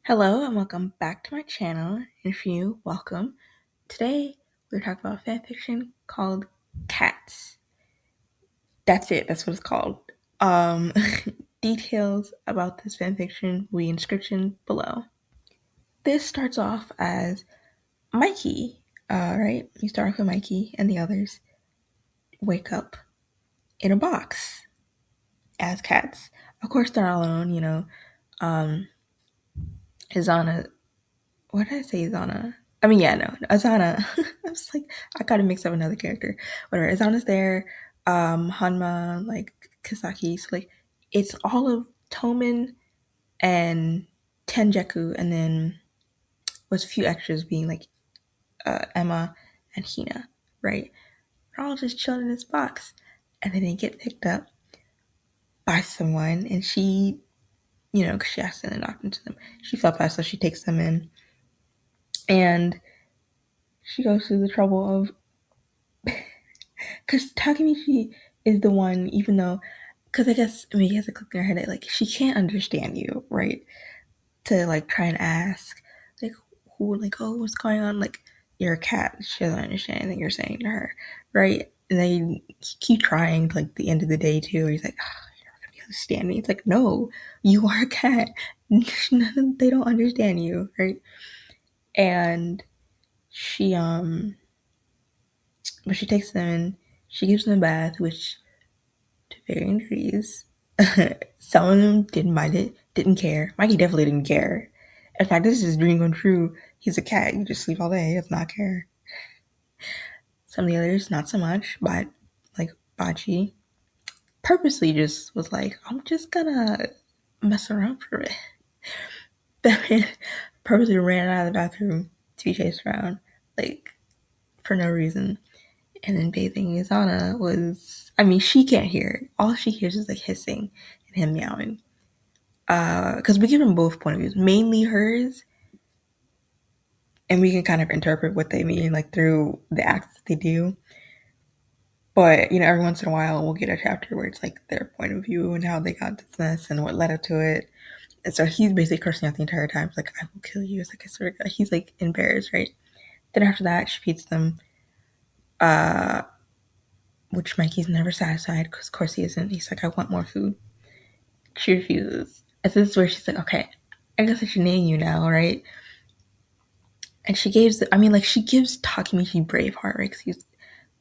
Hello and welcome back to my channel. And if you welcome, today we're talking about fanfiction called Cats. That's it. That's what it's called. Um, Details about this fanfiction will be in description below. This starts off as Mikey. Right? You start off with Mikey and the others wake up in a box as cats. Of course, they're all alone. Izana. What did I say, Izana? I mean, yeah, no, Azana. I was like, I gotta mix up another character. Whatever. Azana's there. Hanma, like Kisaki. So like, it's all of Tomen and Tenjeku, and then with a few extras being like Emma and Hina, right? They're all just chilling in this box, and then they get picked up by someone, and she, because she accidentally knocked into them. She felt bad, so she takes them in, and she goes through the trouble of because Takemichi is the one, even though, because I guess maybe he has a click in her head that like she can't understand you, right? To like try and ask, like, who, like, oh, what's going on? Like, you're a cat. She doesn't understand anything you're saying to her, right? And they keep trying to like the end of the day too. Where he's like, oh, you're not gonna understand me. It's like, no, you are a cat. They don't understand you, right? And she but she takes them and she gives them a bath, which to varying degrees. Some of them didn't mind it, didn't care. Mikey definitely didn't care. In fact, this is his dream come true. He's a cat. You just sleep all day. He does not care. Some of the others, not so much. But like Bachi, purposely just was like, I'm just gonna mess around for a bit. That man purposely ran out of the bathroom to be chased around, like for no reason. And then bathing Izana was, I mean, she can't hear it. All she hears is like hissing and him meowing. Because we give them both point of views, mainly hers, and we can kind of interpret what they mean like through the acts that they do. But every once in a while we'll get a chapter where it's like their point of view and how they got this mess and what led up to it. And so he's basically cursing out the entire time. It's like, I will kill you. It's like, I swear to God. He's like embarrassed, right? Then after that, she feeds them, which Mikey's never satisfied because, of course, he isn't. He's like, I want more food. She refuses. And so this is where she's like, okay, I guess I should name you now, right? And she gives, she gives Takemichi Braveheart, right? Because he's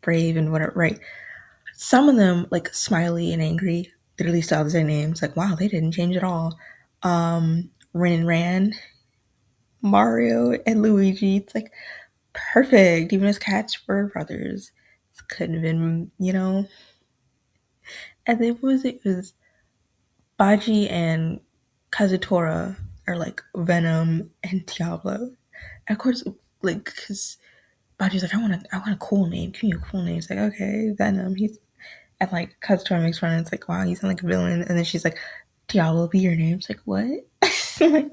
brave and whatever, right? Some of them, like Smiley and Angry, literally still have their names. Like, wow, they didn't change at all. Rin and Ran, Mario and Luigi. It's like perfect. Even as cats were brothers. This couldn't have been. And then what was it? It was Baji and Kazutora are like Venom and Diablo. And of course, like, because Baji's like, I want a cool name. Give me a cool name. It's like, okay, Venom. He's and like Kazutora makes fun. And it's like, wow, you sound like a villain. And then she's like, Diablo be your name. It's like, what? Like,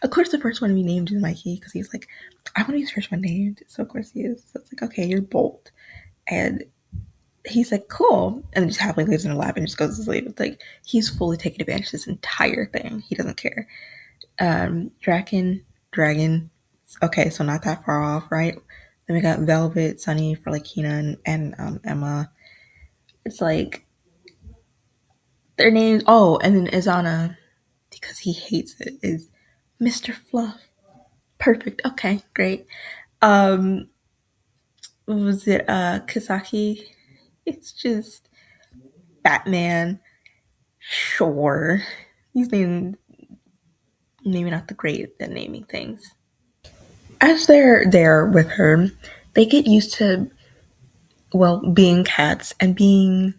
of course, the first one to be named is Mikey because he's like, I want to be the first one named. So of course he is. So it's like, okay, you're Bolt, and he's like, cool, and then just happily lives in her lap and just goes to sleep. It's like he's fully taking advantage of this entire thing. He doesn't care. Dragon. Okay, so not that far off, right? Then we got Velvet, Sunny for like Hina and Emma. It's like their names. Oh, and then Izana, because he hates it, is Mr. Fluff. Perfect. Okay, great. Um, was it Kisaki? It's just Batman. Sure. He's named maybe not the great at naming things. As they're there with her, they get used to being cats and being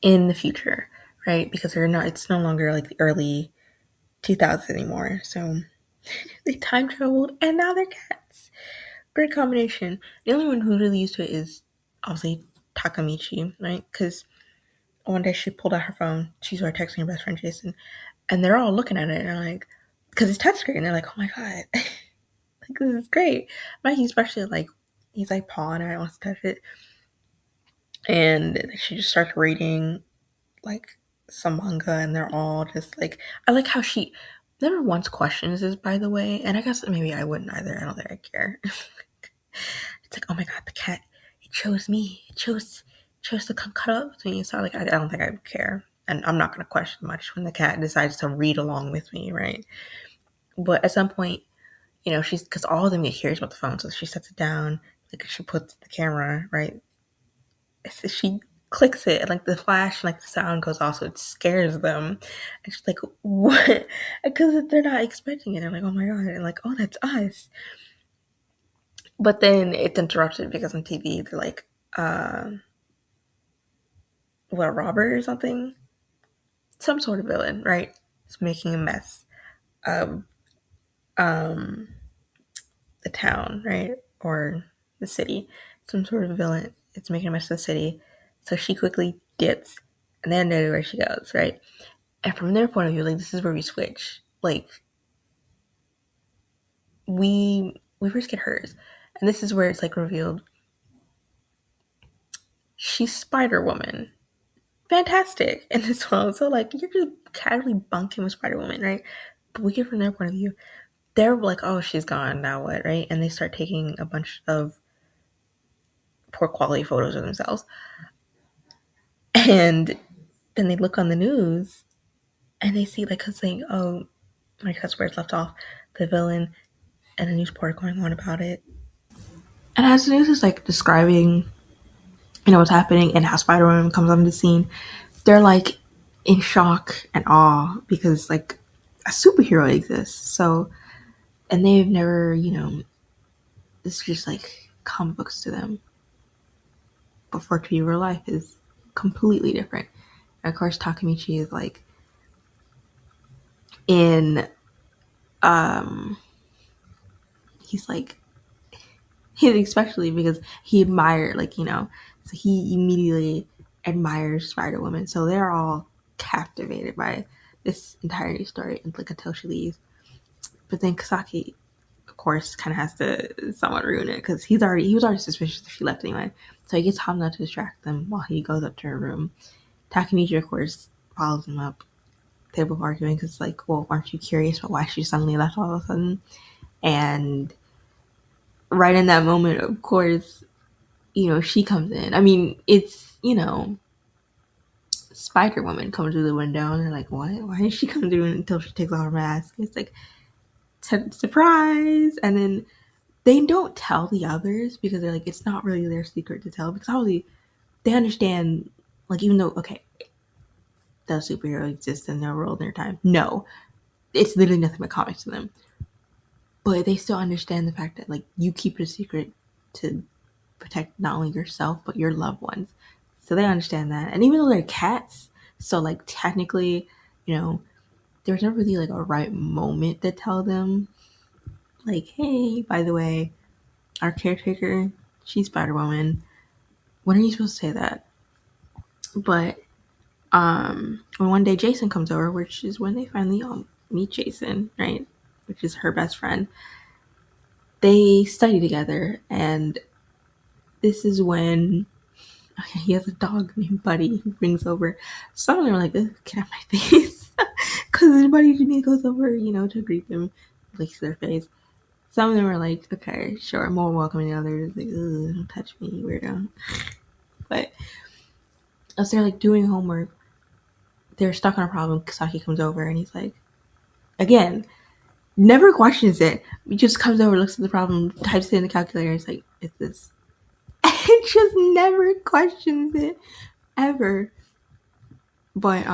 in the future, right? Because they're not it's no longer like the early 2000s anymore. So they time traveled and now they're cats. Great combination. The only one who's really used to it is obviously Takamichi, right? Because one day she pulled out her phone, she started texting her best friend Jason, and they're all looking at it and like, because it's touchscreen, and they're like, oh my god, like this is great. Mikey especially like, he's like pawing her and wants to touch it, and she just starts reading like some manga, and they're all just like, I like how she never once questions this, by the way, and I guess maybe I wouldn't either. I don't think I care. It's like, oh my god, the cat, it chose me. It chose to come cuddle up with me. So like, I don't think I would care, and I'm not gonna question much when the cat decides to read along with me, right? But at some point, she's because all of them get curious about the phone, so she sets it down. Like she puts the camera right. So she clicks it, and like the flash, like the sound goes off, so it scares them. And she's like, "What?" Because they're not expecting it. I'm like, "Oh my god!" And like, "Oh, that's us." But then it's interrupted because on TV they're like, "What, a robber or something? Some sort of villain, right? It's making a mess of um the town, right, or the city. Some sort of villain. It's making a mess of the city." So she quickly dips, and then know where she goes, right? And from their point of view, like this is where we switch. Like we first get hers, and this is where it's like revealed she's Spider Woman. Fantastic in this world. So like you're just casually bunking with Spider Woman, right? But we get from their point of view, they're like, oh, she's gone, now what, right? And they start taking a bunch of poor quality photos of themselves. And then they look on the news and they see like cause saying, oh, like that's where it's left off, the villain and a news report going on about it. And as the news is like describing, what's happening and how Spider-Man comes on the scene, they're like in shock and awe because like a superhero exists. So, and they've never, it's just like comic books to them. But for to real life is completely different. And of course, Takemichi is like in, he's like, he's especially because he admired, like, so he immediately admires Spider-Woman. So they're all captivated by this entire new story and like until she leaves. But then Kasaki, of course, kind of has to somewhat ruin it because he was already suspicious that she left anyway. So he gets Hamna to distract them while he goes up to her room. Takemichi, of course, follows him up. They're both arguing because, like, well, aren't you curious about why she suddenly left all of a sudden? And right in that moment, of course, she comes in. I mean, it's, Spider Woman comes through the window and they're like, what? Why did she come through until she takes off her mask? It's like, surprise. And then they don't tell the others because they're like, it's not really their secret to tell because obviously they understand, like, even though, okay, the superhero exists in their world in their time. No, it's literally nothing but comics to them. But they still understand the fact that, like, you keep it a secret to protect not only yourself, but your loved ones. So they understand that. And even though they're cats, so, like, technically, there's never really, like, a right moment to tell them, like, hey, by the way, our caretaker, she's Spider-Woman. When are you supposed to say that? But when one day Jason comes over, which is when they finally meet Jason, right? Which is her best friend. They study together, and this is when he has a dog named Buddy who brings over. Some of them are like, get out of my face. Because his buddy Jimmy goes over, to greet them, licks their face. Some of them are like, okay, sure, more welcoming than others. Like, don't touch me, weirdo. But as they're like doing homework, they're stuck on a problem. Kasaki comes over and he's like, again, never questions it. He just comes over, looks at the problem, types it in the calculator. It's like, it's this. And just never questions it ever. But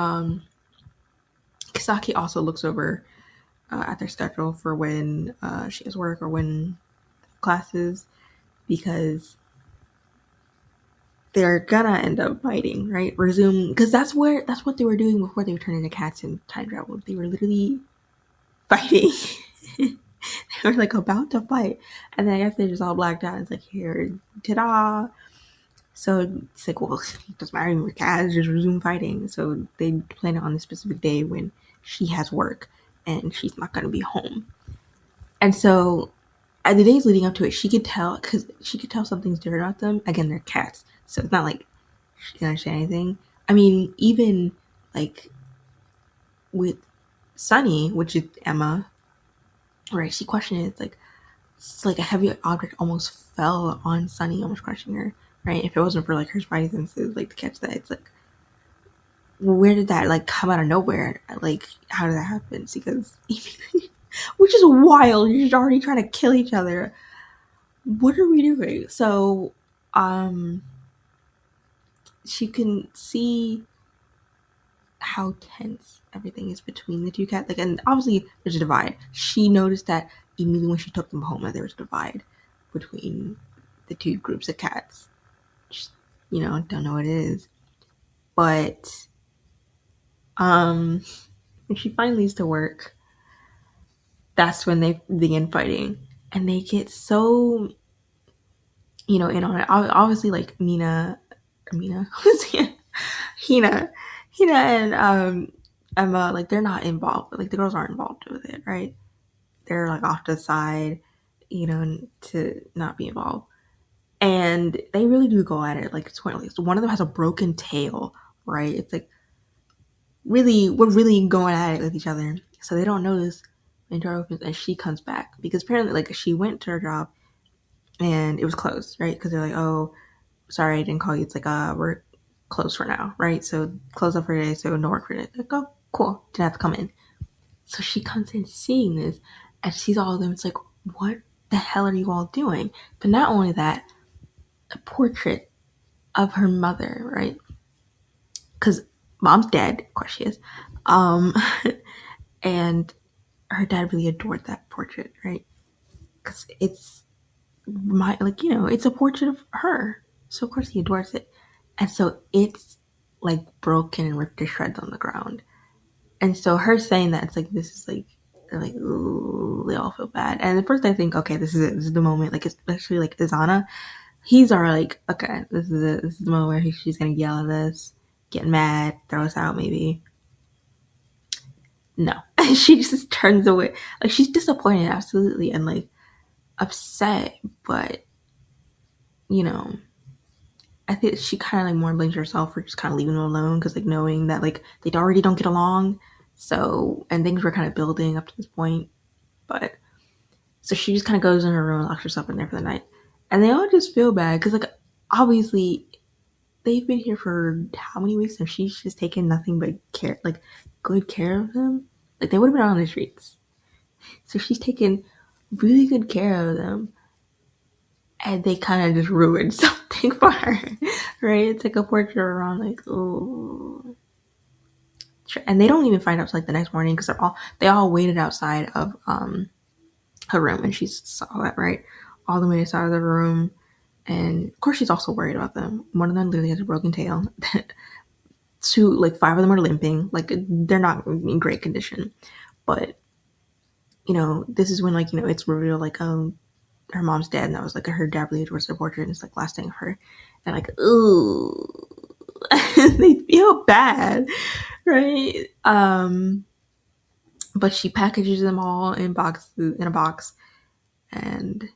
Kasaki also looks over at their schedule for when she has work or when classes because they're gonna end up fighting, right? Resume, because that's what they were doing before they were turning into cats in time travel. They were literally fighting. They were like about to fight, and then I guess they just all blacked out. It's like, here, ta-da! So it's like, well, it doesn't matter, we're cats, just resume fighting. So they plan it on this specific day when she has work and she's not gonna be home. And so the days leading up to it, she could tell something's different about them. Again, they're cats, so it's not like she can understand anything. I mean, even like with Sunny, which is Emma, right? She questioned it. It's like a heavy object almost fell on Sunny, almost crushing her, right? If it wasn't for like her spidey senses, like to catch that, it's like, well, where did that like come out of nowhere? Like, how did that happen? Because, which is wild. You're already trying to kill each other. What are we doing? So, she can see how tense everything is between the two cats. Like, and obviously there's a divide. She noticed that immediately when she took them home that there was a divide between the two groups of cats. Just, don't know what it is. But when she finally leaves to work, that's when they begin fighting. And they get so, in on it. Obviously, like Hina, Hina, and Emma, like they're not involved. Like the girls aren't involved with it, right? They're like off to the side, to not be involved. And they really do go at it like it's pointless. One of them has a broken tail, right? It's like we're really going at it with each other. So they don't notice when the door opens and she comes back because apparently like she went to her job and it was closed, right? Because they're like, oh, sorry, I didn't call you. It's like, we're closed for now, right? So closed up for today, so no work for today. Like, oh, cool. Didn't have to come in. So she comes in seeing this and sees all of them. It's like, what the hell are you all doing? But not only that, a portrait of her mother, right? Because mom's dead, of course she is. And her dad really adored that portrait, right? Because it's it's a portrait of her. So of course he adores it. And so it's like broken and ripped to shreds on the ground. And so her saying that, it's like, this is like, they're like, ooh, they all feel bad. And at first I think, okay, this is it. This is the moment. Like, especially like Izana, he's already like, okay, this is it. This is the moment where she's going to yell at us, get mad, throw us out maybe. No. She just turns away. Like, she's disappointed, absolutely, and like upset, but, I think she kind of like more blames herself for just kind of leaving them alone because like knowing that like they already don't get along. So, and things were kind of building up to this point. But so she just kind of goes in her room and locks herself in there for the night. And they all just feel bad because like obviously they've been here for how many weeks and she's just taken nothing but care, like good care of them. Like they would have been out on the streets. So she's taken really good care of them. And they kind of just ruined something for her, right? It's like a portrait around, like, oh, and they don't even find out till like the next morning because they all waited outside of her room, and she saw that, right, all the way outside of the room, and of course she's also worried about them. One of them literally has a broken tail. Two, like 5 of them are limping, like they're not in great condition, but this is when like it's revealed like her mom's dead, and that was like her dad really towards the portrait, and it's like last thing of her, and like ooh, they feel bad, right? But she packages them all in a box, and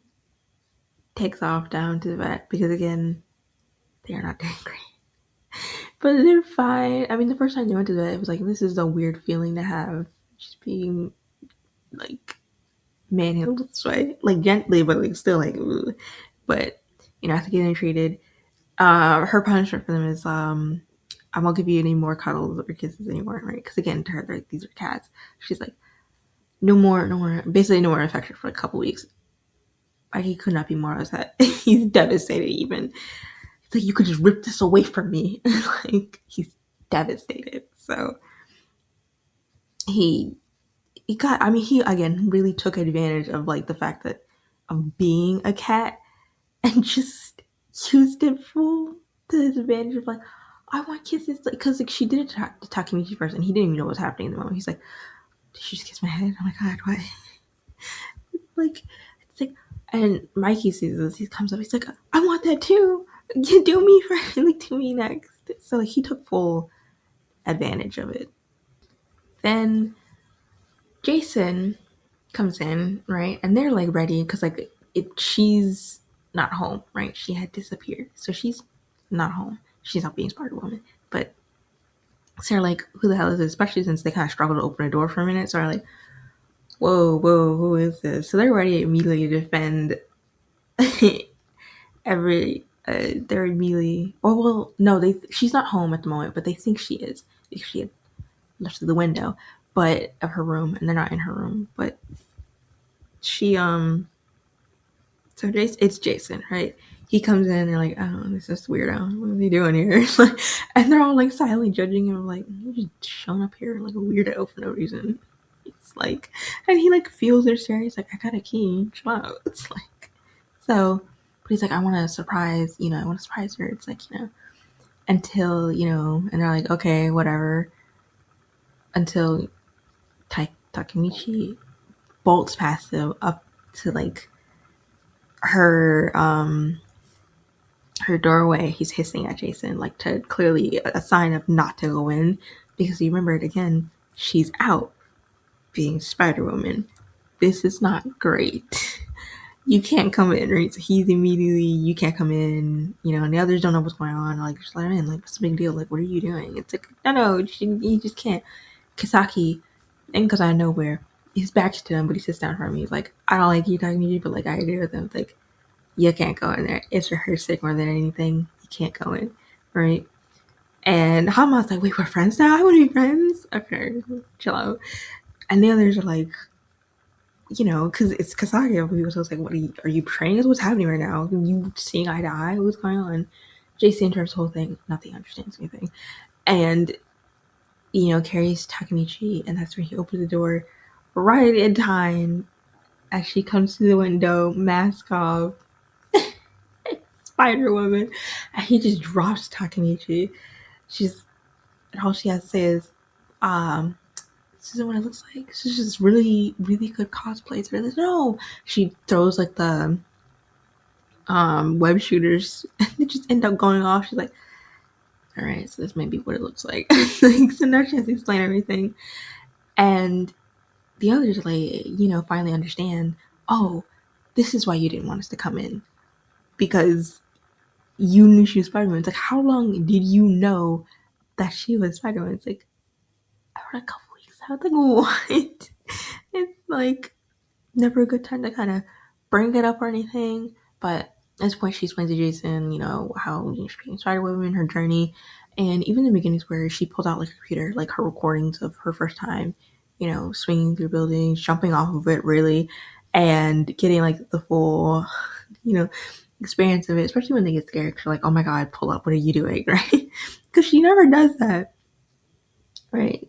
takes off down to the vet because again, they are not doing great, but they're fine. I mean, the first time they went to the vet, it was like this is a weird feeling to have, just being like manhandled this way, like gently, but like still like, ooh. But after getting treated, her punishment for them is I won't give you any more cuddles or kisses anymore, right? Because again, to her, these are cats. She's like, no more, basically no more affection for a couple weeks. Like he could not be more upset. He's devastated. Even it's like you could just rip this away from me. Like he's devastated. So he got. I mean, he again really took advantage of like the fact that of being a cat and just used it full to his advantage of like, I want kisses, because like she did it to Takemichi first, and he didn't even know what was happening in the moment. He's like, did she just kiss my head? Oh my god, what? Like, it's like, and Mikey sees this. He comes up. He's like, I want that too. You do me first, like do me next. So like he took full advantage of it. Then Jason comes in, right, and they're like ready because like she's not home, right? She had disappeared, so she's not home. She's not being Spider Woman, but So they're like, who the hell is this? Especially since they kind of struggled to open a door for a minute. So they're like, whoa, who is this? So they're ready to immediately defend they're immediately, oh, well, no, she's not home at the moment, but they think she is because she had left through the window, but of her room, and they're not in her room, but she, so it's Jason, right? He comes in, they're like, oh, this is weirdo. What is he doing here? And they're all like silently judging him, like, you're just showing up here like a weirdo for no reason. It's like, and he like feels their stare. He's like, I got a key. Chill out. It's like, so, but he's like, I want to surprise, I want to surprise her. It's like, until, and they're like, okay, whatever. Until Takemichi bolts past him up to like her doorway. He's hissing at Jason, like to clearly a sign of not to go in, because you remember it again, she's out being Spider-Woman. This is not great. You can't come in, right? So he's immediately, you can't come in, and the others don't know what's going on. Like, just let him in. Like, what's the big deal? Like, what are you doing? It's like, no, you just can't. Kisaki, and because I know where, he's back to them, but he sits down for me. He's like, I don't like you talking to you, but like, I agree with him. It's like, you can't go in there. It's for her sake more than anything. You can't go in, right? And Hama's like, wait, we're friends now? I want to be friends? Okay, chill out. And the others are like, because it's Kasagi. So it's like, what are you praying? What's happening right now? You seeing eye to eye? What's going on? Jason interrupts the whole thing. Nothing understands anything. And, carries Takemichi, and that's where he opens the door right in time as she comes to the window, mask off, Spider-Woman, and he just drops Takemichi. And all she has to say is, this isn't what it looks like. This is just really, really good cosplay. It's really, no. She throws like the web shooters, and they just end up going off. She's like, all right, so this may be what it looks like. So now she has to explain everything. And the others, like, finally understand, oh, this is why you didn't want us to come in. Because you knew she was Spider-Man. It's like, how long did you know that she was Spider-Man? It's like, I heard a couple weeks out. Like, what? It's like never a good time to kind of bring it up or anything. But at this point, she explains to Jason, how she's being Spider-Woman, her journey, and even the beginnings where she pulled out like a computer, like her recordings of her first time, swinging through buildings, jumping off of it, really, and getting like the full, experience of it, especially when they get scared. They're like, oh my god, pull up, what are you doing? Right? Because she never does that, right?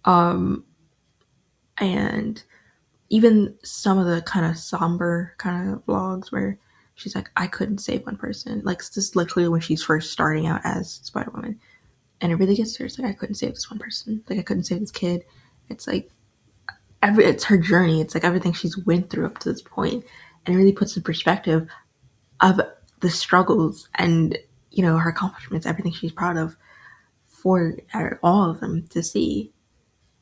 And even some of the kind of somber kind of vlogs where she's like, I couldn't save one person, like this is literally when she's first starting out as Spider-Woman, and it really gets to her. It's like, I couldn't save this one person, like I couldn't save this kid. It's like it's her journey. It's like everything she's went through up to this point, and it really puts in perspective of the struggles and her accomplishments, everything she's proud of, for all of them to see.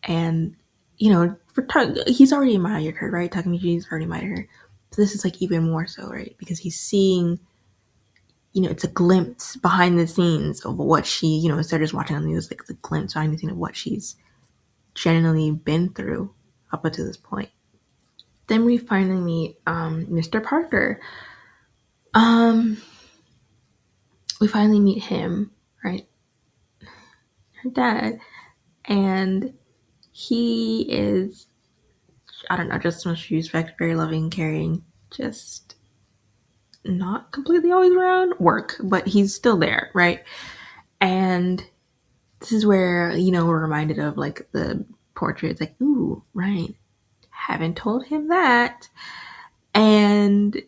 And he's already admired her, right? Takemichi's already admired her, so this is like even more so, right? Because he's seeing, it's a glimpse behind the scenes of what she, instead of just watching on the news, like the glimpse behind the scenes of what she's genuinely been through up until this point. Then we finally meet Mr. Parker. We finally meet him, right? Her dad. And he is, I don't know, just much respect, very loving, caring, just not completely always around work, but he's still there, right? And this is where, we're reminded of like the portrait. It's like, ooh, right. Haven't told him that. And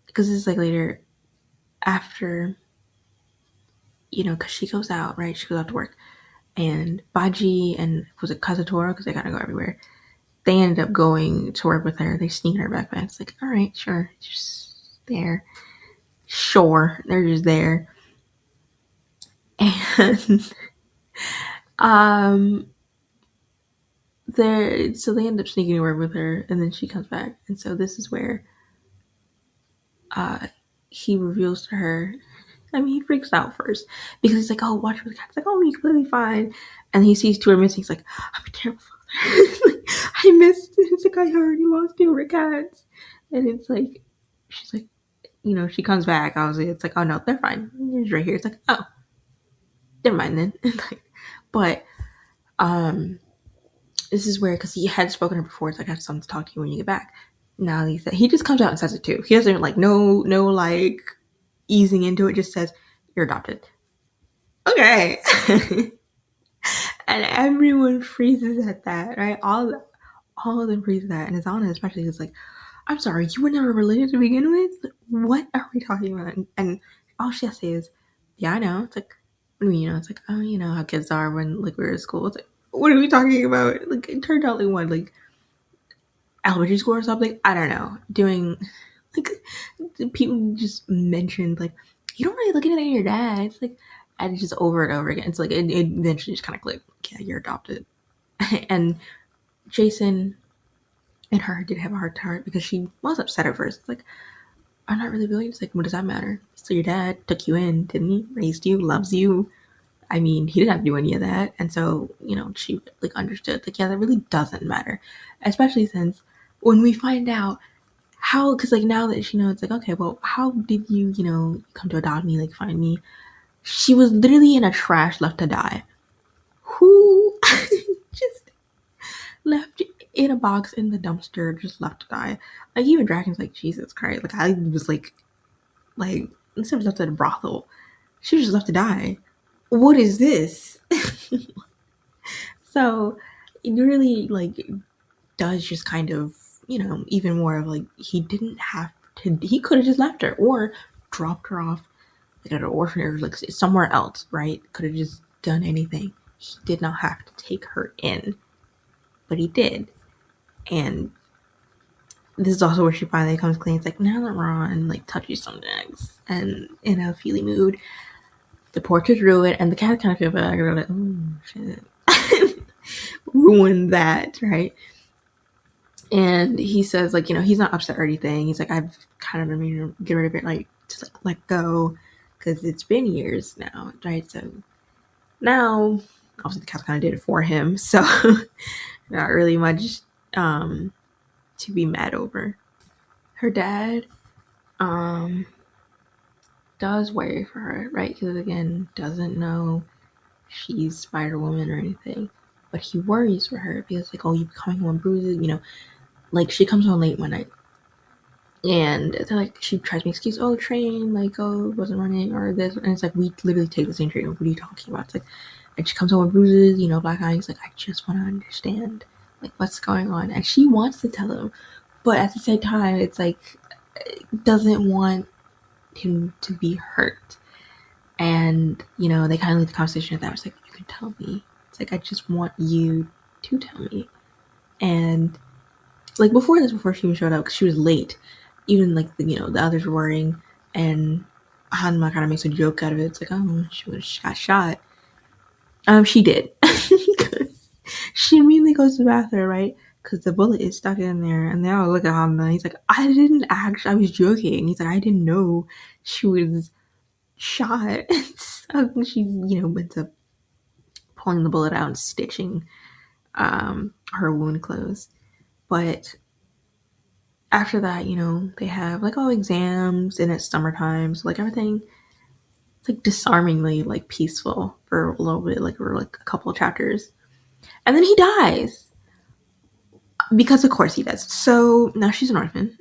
because this is like later after, because she goes out, right? She goes out to work. And Baji and was it Kazutora, because they gotta go everywhere, they ended up going to work with her. They sneak in her backpack. It's like, all right, sure, just there. Sure, they're just there. And so they end up sneaking to work with her, and then she comes back. And so this is where he reveals to her I mean, he freaks out first because he's like, "Oh, watch for the cat." It's like, "Oh, he's completely fine." And he sees 2 are missing. He's like, "I'm a terrible father." Like, I missed it. It's like, I already lost 2 cats. And it's like, she's like, she comes back. Obviously, it's like, "Oh no, they're fine. He's right here." It's like, "Oh, never mind then." But this is where, because he had spoken to her before, it's like, "I have something to talk to you when you get back." Now he just comes out and says it too. He doesn't like no like easing into it. Just says, "You're adopted." Okay. And everyone freezes at that, right? All of them freeze at that, and it's honest, especially. It's like, "I'm sorry, you were never related to begin with. Like, what are we talking about?" And all she has to say is, "Yeah, I know." It's like, what do you mean? It's like, "Oh, you know how kids are when like we were at school." It's like, what are we talking about? Like, it turned out like elementary school or something. I don't know. Doing like, people just mentioned like, "You don't really look anything like your dad." It's like, and just over and over again. It's like it eventually just kind of clicked. Yeah, you're adopted. And Jason and her did have a heart to heart because she was upset at first. It's like, "I'm not really related." It's like, what does that matter? So your dad took you in, didn't he? Raised you, loves you. I mean, he didn't have to do any of that. And so, she like understood, like, yeah, that really doesn't matter. Especially since when we find out how, because like now that she knows, it's like, okay, well, how did you, come to adopt me, like find me? She was literally in a trash left to die. Who just left in a box in the dumpster, just left to die? Like, even Dragon's like, Jesus Christ. Like, I was like, instead of left at a brothel, she was just left to die. What is this? So it really like does just kind of, even more of like, he didn't have to, he could have just left her or dropped her off like at an orphanage, like somewhere else, right? Could have just done anything. He did not have to take her in, but he did. And this is also where she finally comes clean. It's like, now that Ron like touches some necks and in a feely mood, the porch is ruined, and the cat kind of feel bad. They're like, "Oh shit." Ruined that, right? And he says, like, he's not upset or anything. He's like, "I've kind of been meaning to get rid of it, like, just like let go, because it's been years now," right? So now, obviously, the cat kind of did it for him, so not really much to be mad over. Her dad does worry for her, right? Because again, doesn't know she's Spider-Woman or anything, but he worries for her because like, "Oh, you coming home bruises," like she comes home late one night. And they're like, she tries to make excuse, "Oh, train, like, oh, it wasn't running," or this. And it's like, we literally take the same train. What are you talking about? It's like, and she comes home with bruises, black eyes. Like, "I just want to understand, like, what's going on." And she wants to tell him, but at the same time, it's like, doesn't want him to be hurt. And, they kind of leave the conversation at that. It's like, "You can tell me." It's like, "I just want you to tell me." And, like, before she even showed up, because she was late, even like the others were worrying, and Hanma kind of makes a joke out of it. It's like, "Oh, she got shot." She did. She immediately goes to the bathroom, right? Because the bullet is stuck in there, and they all look at Hanma. He's like, "I didn't actually. I was joking." He's like, "I didn't know she was shot." So she, ends up pulling the bullet out and stitching her wound closed. But after that, they have like all exams, and it's summertime, so like everything, it's like disarmingly like peaceful for a little bit, like for like a couple of chapters. And then he dies. Because of course he does. So now she's an orphan.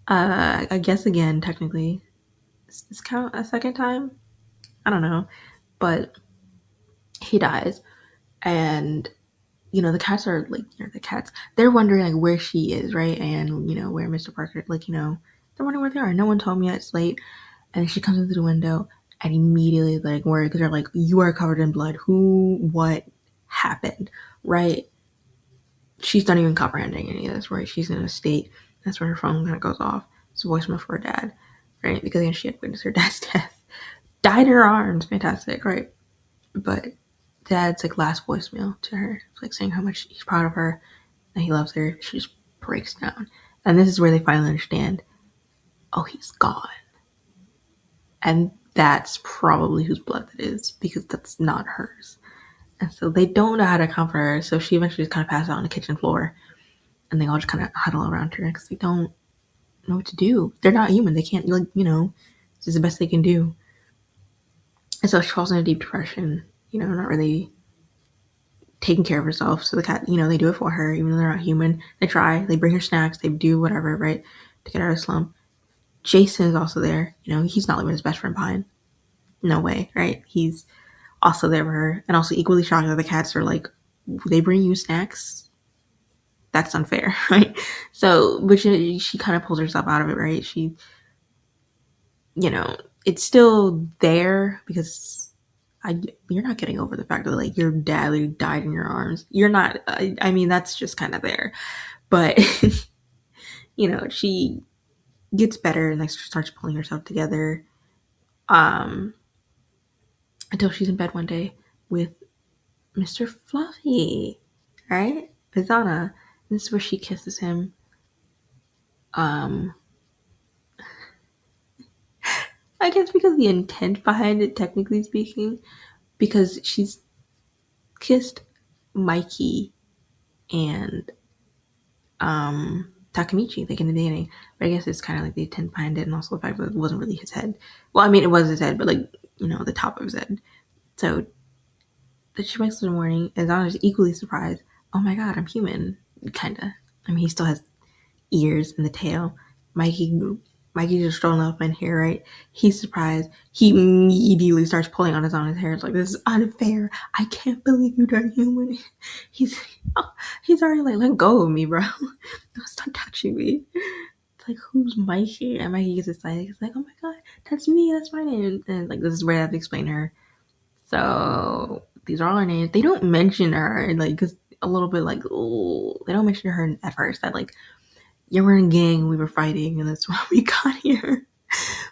I guess again, technically. Does this count a second time? I don't know. But he dies. And the cats are like, the cats, they're wondering like where she is, right? And where Mr. Parker, like, they're wondering where they are. No one told me yet, it's late. And she comes into the window and immediately like worried, because they're like, "You are covered in blood. What happened?" Right? She's not even comprehending any of this, right? She's in a state. That's when her phone kind of goes off. It's a voicemail for her dad, right? Because again, she had witnessed her dad's death. Died in her arms. Fantastic, right? But dad's like last voicemail to her, like saying how much he's proud of her and he loves her. She just breaks down. And this is where they finally understand, oh, he's gone. And that's probably whose blood that is, because that's not hers. And so they don't know how to comfort her. So she eventually just kind of passes out on the kitchen floor. And they all just kind of huddle around her because they don't know what to do. They're not human. They can't, like, this is the best they can do. And so she falls into deep depression, not really taking care of herself. So the cat, they do it for her, even though they're not human. They try, they bring her snacks, they do whatever, right, to get her out of the slump. Jason is also there. He's not leaving his best friend behind. No way, right? He's also there for her. And also equally shocked that the cats are like, they bring you snacks? That's unfair, right? So, but she kind of pulls herself out of it, right? She, it's still there because you're not getting over the fact that, like, your dad literally died in your arms. You're not, I mean, that's just kind of there. But, she gets better and, like, starts pulling herself together. Until she's in bed one day with Mr. Fluffy, right? Pizana. This is where she kisses him. I guess because the intent behind it, technically speaking, because she's kissed Mikey and Takamichi, like, in the beginning. But I guess it's kind of like the intent behind it, and also the fact that it wasn't really his head. Well, I mean, it was his head, but, like, the top of his head. So that she wakes up in the morning, and Donna's equally surprised. Oh my god, I'm human. Kinda. I mean, he still has ears and the tail. Mikey just strolling up in here, right? He's surprised. He immediately starts pulling on his hair. It's like, this is unfair. I can't believe you turned human. He's already like, let go of me, bro. Stop touching me. It's like, who's Mikey? And Mikey gets excited. He's like, oh my god, that's me. That's my name. And, like, this is where I have to explain to her. So these are all her names. They don't mention her, like, because a little bit like, oh, they don't mention her at first. That, like, yeah, we're in a gang, we were fighting, and that's why we got here.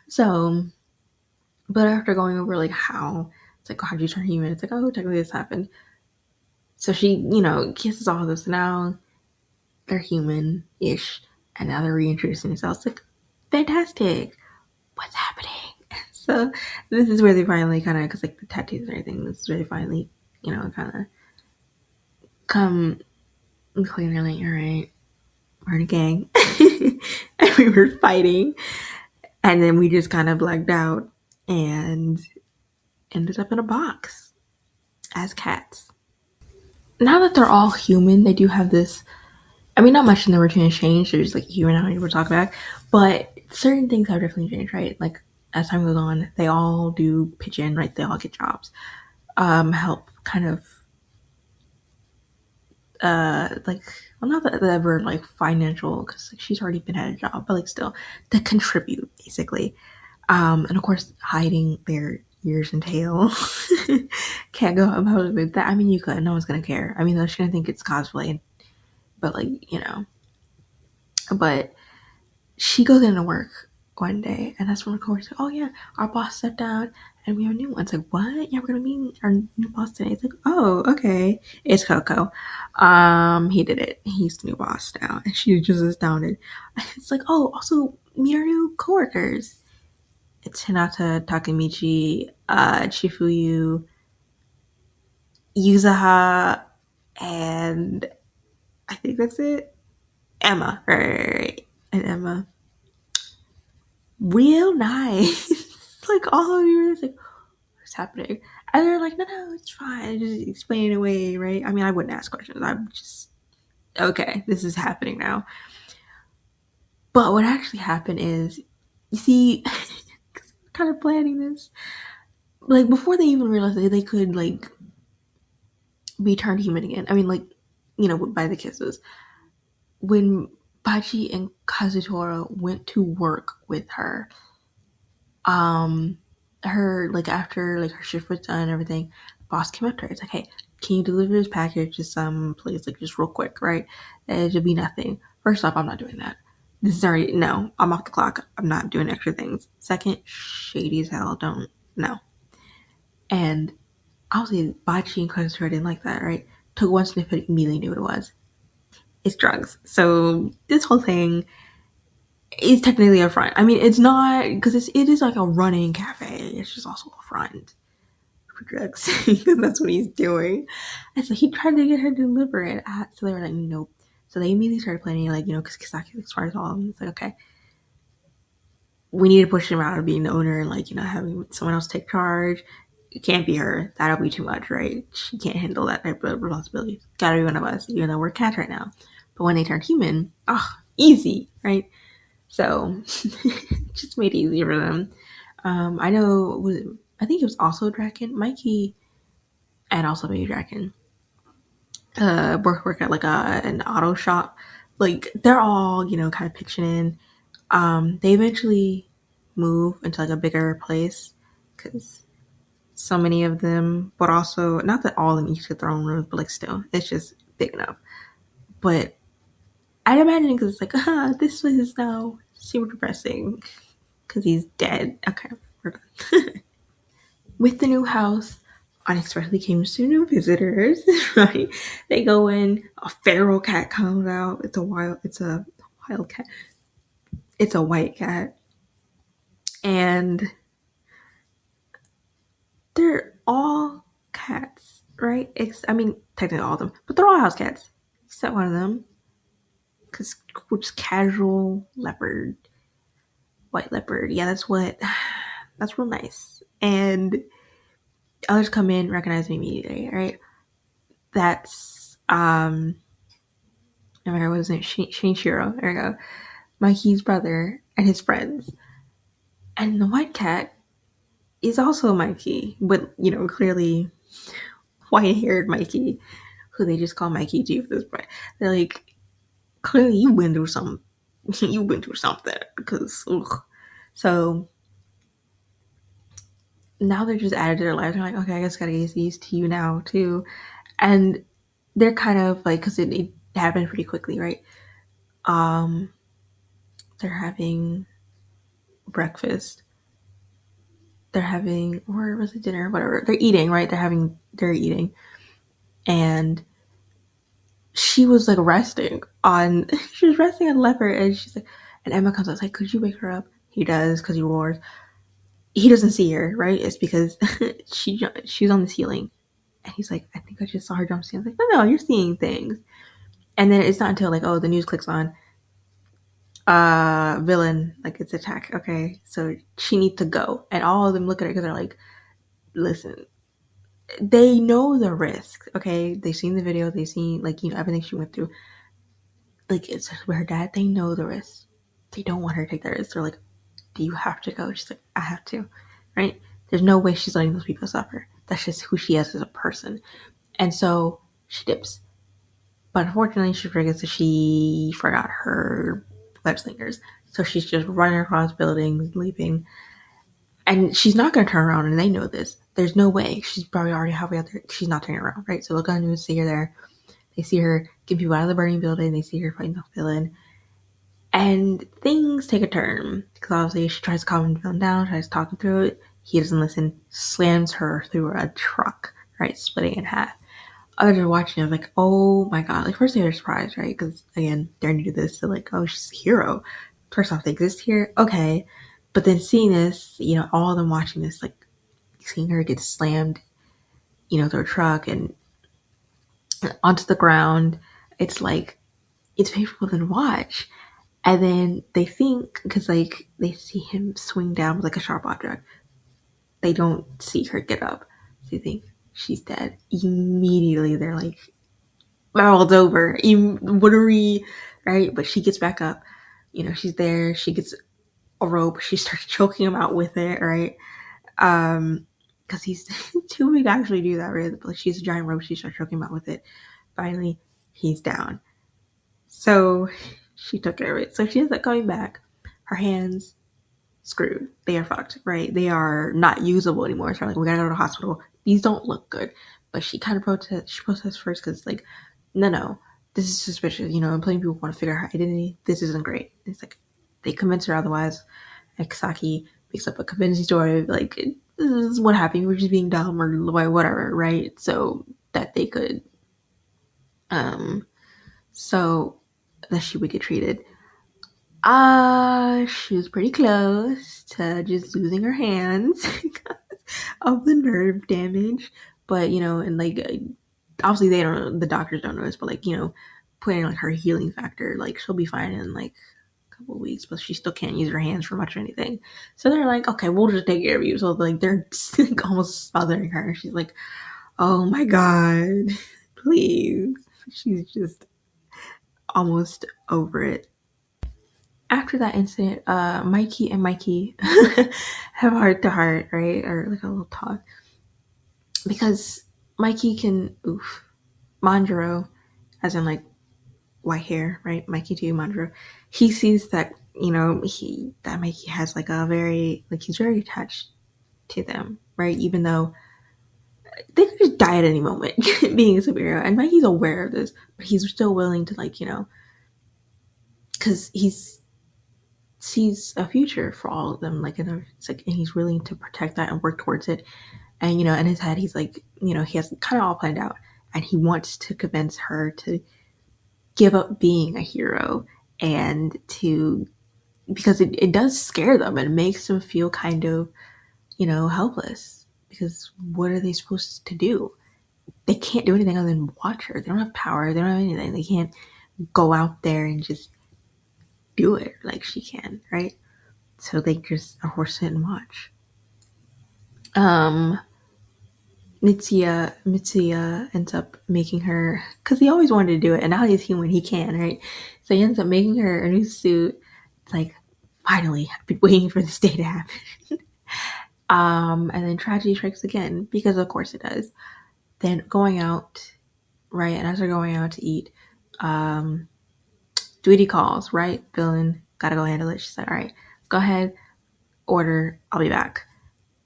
So, but after going over, like, how, it's like, how'd you turn human? It's like, oh, technically this happened. So she, kisses all of this. Now they're human-ish, and now they're reintroducing themselves. It's like, fantastic. What's happening? So this is where they finally kind of, because, like, the tattoos and everything, this is where they finally, kind of come clean. They're like, all right, we're in a gang. And we were fighting. And then we just kind of blacked out and ended up in a box as cats. Now that they're all human, they do have this, I mean, not much in the routine has changed. There's, like, human how we're talking about, but certain things have definitely changed, right? Like, as time goes on, they all do pitch in, right? They all get jobs. Help kind of, like, well, not that ever, like, financial, because, like, she's already been at a job, but, like, still, to contribute, basically. And of course, hiding their ears and tail. Can't go about with that. I mean, you could. No one's gonna care. I mean, they're just gonna think it's cosplay, but, like, But she goes into work one day, and that's when of course, oh yeah, our boss stepped down, and we have a new one. It's like, what? Yeah, we're gonna meet our new boss today. It's like, oh, okay. It's Coco. He did it. He's the new boss now, and she's just astounded. It's like, oh, also meet our new coworkers. It's Hinata, Takamichi, Chifuyu, Yuzaha, and I think that's it. Emma, right? And Emma. Real nice. Like, all of you are like, what's happening? And they're like, no, it's fine. Just explain it away, right? I mean, I wouldn't ask questions. I'm just, okay, this is happening now. But what actually happened is, you see, kind of planning this, like, before they even realized that they could, like, be turned human again. I mean, like, by the kisses. When Bachi and Kazutora went to work with her, her, like, after, like, her shift was done and everything, boss came up to her. It's like, hey, can you deliver this package to some place, like, just real quick, right? It should be nothing. First off, I'm not doing that. This is already, no, I'm off the clock. I'm not doing extra things. Second, shady as hell. Don't, no. And obviously, Bachi and Kazutora didn't like that, right? Took one sniff and immediately knew what it was. It's drugs. So this whole thing, It's technically a front. I mean, it's not, because it is like a running cafe. It's just also a front for drugs, because that's what he's doing. And so he tried to get her to deliver it. So they were like, nope. So they immediately started planning, like, because Kisaki looks smart as all. And it's like, okay, we need to push him out of being the owner and, like, having someone else take charge. It can't be her. That'll be too much, right? She can't handle that type of responsibility. Gotta be one of us, even though we're cats right now. But when they turn human, easy, right? So just made it easier for them. I know, I think it was also Draken, Mikey, and also Baby Draken. Work at like an auto shop. Like they're all, kind of pitching in. They eventually move into like a bigger place because so many of them, but also not that all of them each get their own rooms, but like still, it's just big enough. But I'd imagine because it's like, this place is now super depressing because he's dead. Okay, we're done. With the new house, unexpectedly came some new visitors, right? They go in, a feral cat comes out. It's a wild cat. It's a white cat. And they're all cats, right? I mean, technically all of them, but they're all house cats, except one of them, because which casual leopard, white leopard. Yeah, that's real nice. And others come in, recognize me immediately, right? That's oh my god, what is it? Shinichiro. There we go. Mikey's brother and his friends. And the white cat is also Mikey, but clearly white-haired Mikey, who they just call Mikey G at this point. They're like, clearly you went through some, you went through something because, ugh. So now they're just added to their lives. They're like, okay, I guess gotta get used to you now too, and they're kind of like, because it happened pretty quickly, right? Um, they're having breakfast. They're having, or was it dinner? Whatever. They're eating, right? They're eating, and she was like resting on she was resting on leopard, and she's like, and Emma comes out like, could you wake her up? He does, because he roars. He doesn't see her, right? It's because she's on the ceiling, and he's like, I think I just saw her jump. I was like, no, you're seeing things. And then it's not until like, oh, the news clicks on villain, like it's attack. Okay, so she needs to go, and all of them look at her because they're like, listen, they know the risk. Okay, they've seen the video, they've seen, like, everything she went through. Like, it's with her dad, they know the risk. They don't want her to take that risk. They're like, do you have to go? She's like, I have to, right? There's no way she's letting those people suffer. That's just who she is as a person. And so she dips. But unfortunately, she forgets that she forgot her web slingers. So she's just running across buildings, leaping. And she's not going to turn around, and they know this. There's no way. She's probably already halfway out there. She's not turning around, right? So look on the news, see her there. They see her get people out of the burning building. They see her fighting the villain. And things take a turn. Because obviously she tries to calm the villain down, tries to talk him through it. He doesn't listen, slams her through a truck, right? Splitting in half. Others are watching it like, oh my god. Like, first they're surprised, right? Because, again, they're new to this. So, like, oh, she's a hero. First off, they exist here. Okay. But then seeing this, all of them watching this, like, seeing her get slammed, through a truck and onto the ground, it's like, it's painful to watch. And then they think, because, like, they see him swing down with, like, a sharp object. They don't see her get up. So they think she's dead. Immediately, they're like, oh, it's over. What are we, right? But she gets back up. She's there. She gets a rope. She starts choking him out with it, right? Because he's too big to actually do that, right? Like, she's a giant rope. She starts choking him out with it. Finally, he's down. So she took care of it. So she ends up coming back. Her hands screwed. They are fucked, right? They are not usable anymore. So like, we gotta go to the hospital. These don't look good. But she kind of protests. She protests first because, like, no, this is suspicious. And plenty of people want to figure out her identity. This isn't great. It's like, they convince her otherwise. And Kisaki makes up a convincing story of, like, this is what happened. We're just being dumb or whatever, right? So that they could, so that she would get treated. She was pretty close to just losing her hands because of the nerve damage. But and like obviously they don't know, the doctors don't know this, but like putting like her healing factor, like she'll be fine in like a couple of weeks, but she still can't use her hands for much or anything. So they're like, okay, we'll just take care of you. So like they're like almost smothering her. She's like, oh my god, please. She's just almost over it. After that incident, Mikey and Mikey have heart to heart, right? Or like a little talk. Because Mikey can, Manjaro, as in like white hair, right? Mikey too, Manjaro. He sees that, that Mikey has like a very, like he's very attached to them, right? Even though they could just die at any moment being a superhero. And Mikey's aware of this, but he's still willing to like, because he's sees a future for all of them. Like, it's like, and he's willing to protect that and work towards it. And in his head, he's like, he has kind of all planned out, and he wants to convince her to give up being a hero and to because it does scare them and makes them feel kind of helpless because what are they supposed to do? They can't do anything other than watch her. They don't have power. They don't have anything. They can't go out there and just do it like she can, right? So they just horse it and watch. Mitsuya ends up making her, because he always wanted to do it, and now he's human, he can, right? So he ends up making her a new suit. It's like, finally, I've been waiting for this day to happen. And then tragedy strikes again, because of course it does. Then going out, right? And as they're going out to eat, Tweety calls, right? Villain, gotta go handle it. She's like, all right, go ahead, order, I'll be back.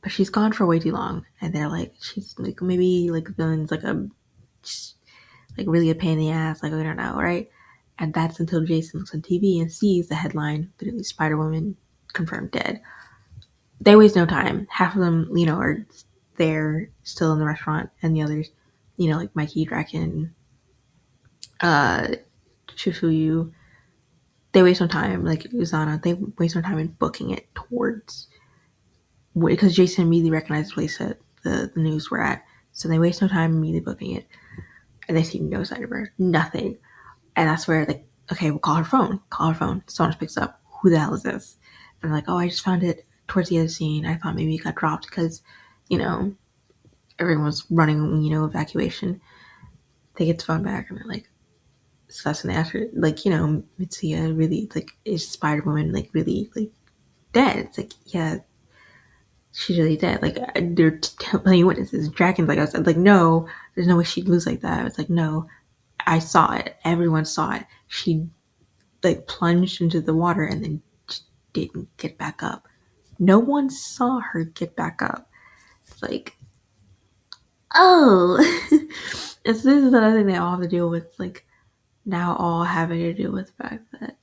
But she's gone for way too long, and they're like, she's like, maybe like the villain's like really a pain in the ass, like we don't know, right? And that's until Jason looks on TV and sees the headline, literally Spider-Woman confirmed dead. They waste no time. Half of them, are there still in the restaurant, and the others, like Mikey, Draken, Chifuyu, they waste no time, like Uzana, they waste no time in booking it towards, because Jason immediately recognized the place that the news were at, so they waste no time immediately booking it, and they see no sign of her, nothing, and that's where they, okay, we'll call her phone, someone picks up, who the hell is this? And they're like, oh, I just found it towards the other scene, I thought maybe it got dropped because, everyone was running, evacuation. They get the phone back and they're like, so that's when they ask her, like, Mitsuya really, like, is Spider-Woman, like, really, like, dead? It's like, yeah, she's really dead. Like, they're telling you witnesses. Dragon's like, I was like, no, there's no way she'd lose like that. It's like, no, I saw it. Everyone saw it. She, like, plunged into the water and then didn't get back up. No one saw her get back up. It's like, oh. And so this is another thing they all have to deal with, like, now all having to do with the fact that,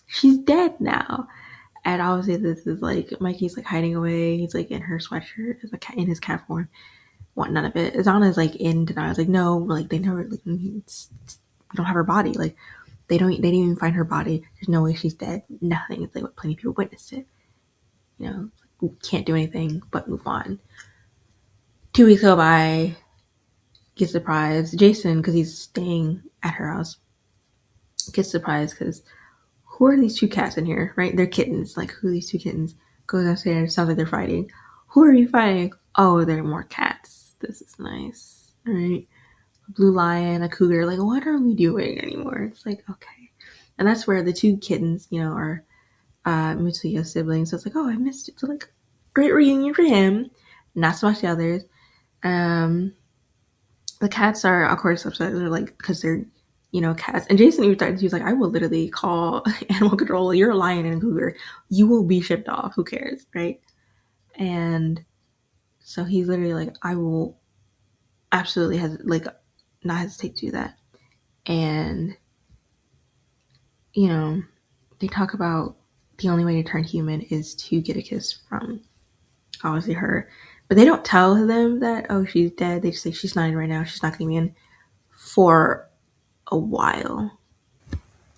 she's dead now. And obviously this is like, Mikey's like hiding away, he's like in her sweatshirt, is like in his cat form, want none of it. Zana's like in denial, it's like, no, like they never, like, we don't have her body, like they didn't even find her body, there's no way she's dead, nothing. It's like, plenty of people witnessed it, we can't do anything but move on. 2 weeks go by, gets surprised. Jason, because he's staying at her house, gets surprised because who are these two cats in here, right? They're kittens. Like, who are these two kittens? Goes downstairs, sounds like they're fighting. Who are you fighting? Oh, they're more cats. This is nice. All right. A blue lion, a cougar. Like, what are we doing anymore? It's like, okay. And that's where the two kittens, are Mitsuya's siblings. So it's like, oh, I missed it. So, like, great reunion for him. Not so much the others. The cats are, of course, upset. They're like, because they're, cats. And Jason even started, he was like, I will literally call animal control. You're a lion and a cougar. You will be shipped off. Who cares, right? And so he's literally like, I will absolutely not hesitate to do that. And, they talk about the only way to turn human is to get a kiss from, obviously, her. But they don't tell them that, oh, she's dead. They just say she's 9 right now. She's not going to be in for a while.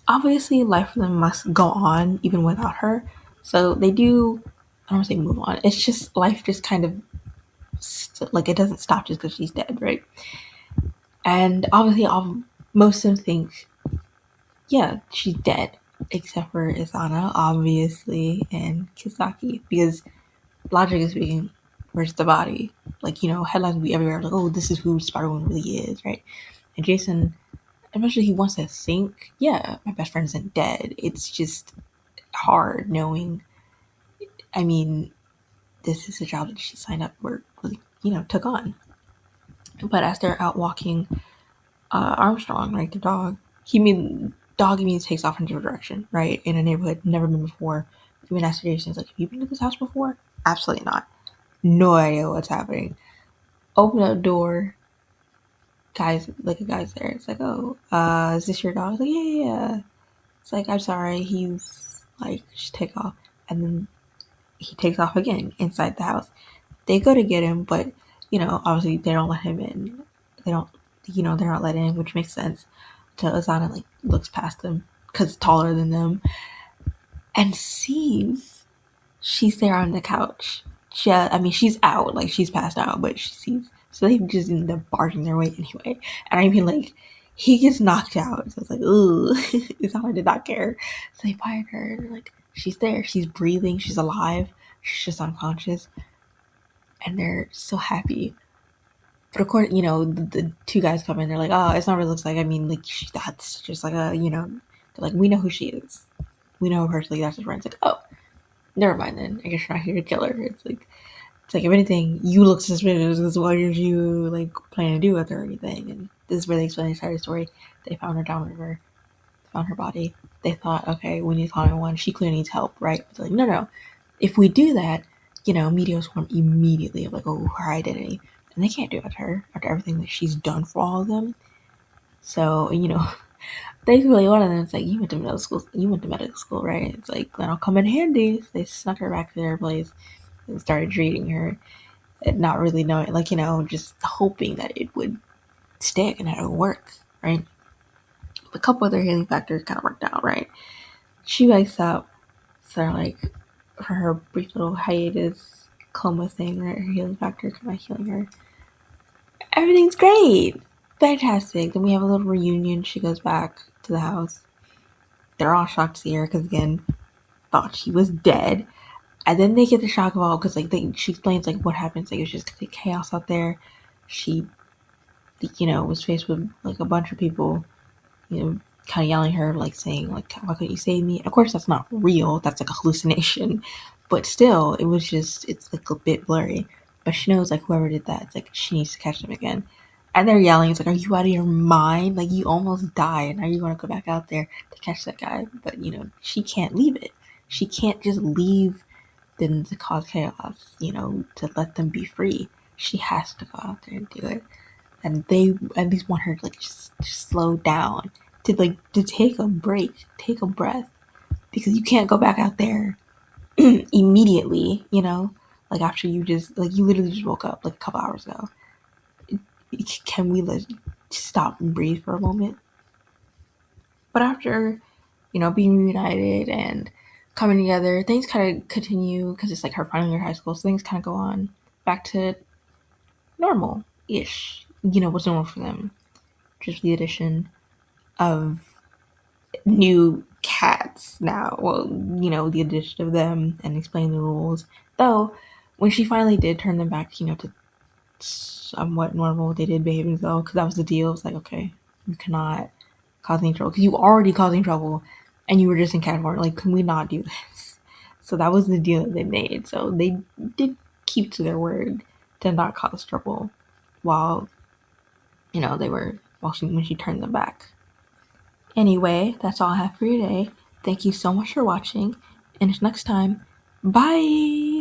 obviously life for them must go on even without her. So they do, I don't want to say move on. It's just life just kind of like it doesn't stop just because she's dead, right? And obviously, most of them think, yeah, she's dead, except for Isana, obviously, and Kisaki, because logically speaking, where's the body? Like, headlines will be everywhere, like, oh, this is who Spider-Woman really is, right? And Jason, eventually he wants to think, yeah, my best friend isn't dead. It's just hard knowing, I mean, this is a job that she signed up for, really, took on. But as they're out walking, Armstrong, right, the dog means takes off in a different direction, right, in a neighborhood never been before. Even asked Jason, like, have you been to this house before? Absolutely not. No idea what's happening. Open up door, a guy's there. It's like, oh, is this your dog? It's like, yeah. It's like, I'm sorry. He's like, just take off, and then he takes off again inside the house. They go to get him, but obviously they don't let him in. They don't, they're not let in, which makes sense. Until Asana like looks past them because it's taller than them and sees she's there on the couch. She's out, like she's passed out, but she sees. So they just end up barging their way anyway. And I mean, like, he gets knocked out. So it's like, ooh, Isana did not care. So they find her and they're like, she's there, she's breathing, she's alive, she's just unconscious. And they're so happy. But of course, the two guys come in, they're like, oh, it's not what it looks like. I mean, like, that's just like they're like, we know who she is. We know her personally, that's his friend. It's like, oh, never mind then. I guess you're not here to kill her. It's like, if anything, you look suspicious because what did you, like, plan to do with her or anything? And this is where they explain the entire story. They found her down the river, found her body. They thought, okay, we need to call 911. She clearly needs help, right? But they're like, no. If we do that, media swarm immediately of like, oh, her identity. And they can't do it to her after everything that she's done for all of them. So, thankfully one of them is like, you went to medical school, right? It's like, that'll come in handy. So they snuck her back to their place and started treating her, and not really knowing, like, just hoping that it would stick and that it would work, right? A couple other healing factors kind of worked out, right? She wakes up, so like, for her brief little hiatus coma thing, right? Her healing factor kind of healing her. Everything's great. Fantastic. Then we have a little reunion. She goes back to the house. They're all shocked to see her because, again, thought she was dead. And then they get the shock of all because, like, she explains, like, what happens. Like, it's just complete chaos out there. She, was faced with, like, a bunch of people, kind of yelling at her, like, saying, like, why couldn't you save me? And of course, that's not real. That's, like, a hallucination. But still, it's, like, a bit blurry. But she knows, like, whoever did that, it's like, she needs to catch them again. And they're yelling. It's like, are you out of your mind? Like, you almost died. Now you want to go back out there to catch that guy. But, she can't leave it. She can't just leave them to cause chaos, to let them be free. She has to go out there and do it. And they at least want her to, like, just slow down. To take a break. Take a breath. Because you can't go back out there immediately, like after you literally just woke up like a couple hours ago. Can we stop and breathe for a moment? But after, being reunited and coming together, things kind of continue because it's like her final year of high school, so things kind of go on back to normal-ish. What's normal for them? Just the addition of new cats now. Well, the addition of them and explain the rules. Though, when she finally did turn them back, to somewhat normal, they did behave themselves because that was the deal. It was like, okay, you cannot cause any trouble because you already causing trouble and you were just in California. Like, can we not do this? So that was the deal that they made. So they did keep to their word to not cause trouble while, when she turned them back. Anyway, that's all I have for you today. Thank you so much for watching. And until next time, bye!